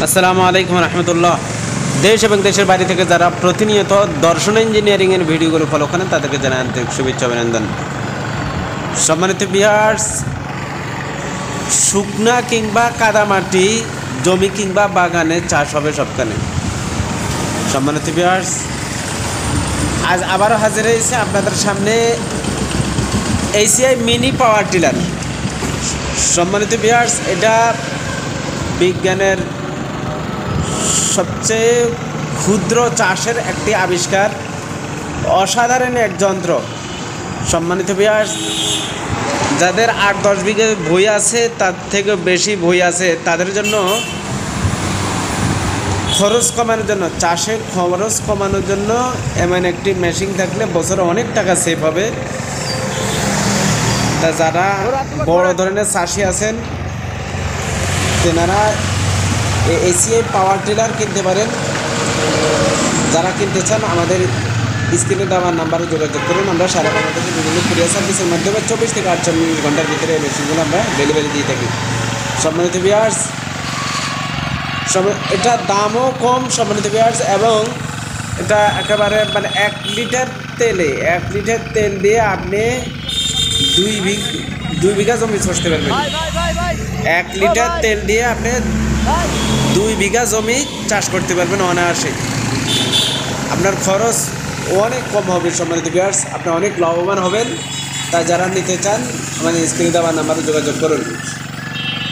আসসালামু আলাইকুম রহমতুল্লাহ। দেশ এবং দেশের বাইরে থেকে যারা প্রতিনিয়ত দর্শন ইঞ্জিনিয়ারিংয়ের ভিডিওগুলো ফলো করেন তাদেরকে জানাই আন্তরিক শুভেচ্ছা অভিনন্দন। সম্মানিত ভিউয়ার্স, শুকনা কিংবা কাদামাটি জমি কিংবা বাগানে চাষ হবে সবখানে। সম্মানিত ভিউয়ার্স, আজ আবারও হাজির হয়েছে আপনাদের সামনে এসিআই মিনি পাওয়ার টিলার। সম্মানিত ভিউয়ার্স, এটা বিজ্ঞানের সবচেয়ে ক্ষুদ্র চাষের একটি আবিষ্কার, অসাধারণ এক যন্ত্র। সম্মানিত ভিউয়ার্স, যাদের 8-10 বিঘে ভুঁই আছে, তার থেকে বেশি ভুঁই আছে, তাদের জন্য খরচ কমানোর জন্য, চাষে খরচ কমানোর জন্য এমন একটি মেশিন থাকলে বছরে অনেক টাকা সেভ হবে। তা যারা বড় ধরনের চাষি আছেন তেনারা এসিআই পাওয়ার টিলার কিনতে পারেন। যারা কিনতে চান আমাদের স্ক্রিনে দেওয়া নাম্বারে যোগাযোগ করুন। আমরা সারা বাংলাদেশে বিভিন্ন কুরিয়ার সার্ভিসের মাধ্যমে 24 থেকে 48 ঘন্টার ভিতরে এই মেশিনগুলো আমরা ডেলিভারি দিয়ে থাকি। সম্মানিত ভিউয়ার্স, এটা দামও কম সম্মানিত ভিউয়ার্স, এবং এটা একেবারে 1 লিটার তেল দিয়ে আপনি 2 বিঘা জমি চষতে পারবেন। 1 লিটার তেল দিয়ে আপনি 2 বিঘা জমি চাষ করতে পারবেন অনায়াসে। আপনার খরচ অনেক কম হবে সম্মানিত ভিউয়ার্স, আপনি অনেক লাভবান হবেন। তাই যারা নিতে চান আমাদের স্ক্রিনে দেওয়া নাম্বারে যোগাযোগ করুন।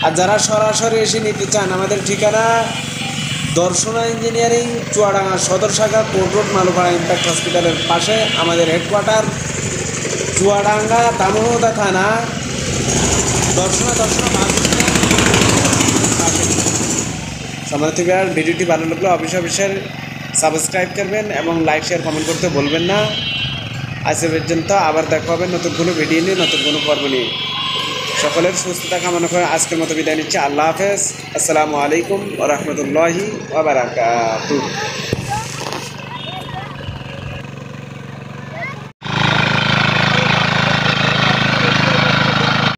আর যারা সরাসরি এসে নিতে চান, আমাদের ঠিকানা দর্শনা ইঞ্জিনিয়ারিং, চুয়াডাঙ্গা সদর শাখা, কোর্ট রোড, মালুপাড়া ইম্প্যাক্ট হসপিটালের পাশে আমাদের হেডকোয়ার্টার। চুয়াডাঙ্গা দামোহদা থানা, দর্শনা পাশে। সম্মানিত ভিউয়ার্স, ভিডিওটি ভালো লাগলে অবশ্যই সাবস্ক্রাইব করবেন এবং লাইক শেয়ার কমেন্ট করতে বলবেন না। আজ পর্যন্ত আবার দেখা হবে নতুন কোনো ভিডিও নিয়ে, নতুন কোনো পর্ব নিয়ে। সকলের সুস্থতা কামনা করে আজকের মতো বিদায় নিচ্ছি। আল্লাহ হাফেজ। আসসালামু আলাইকুম ওয়া রাহমাতুল্লাহি ওয়া বারাকাতুহু।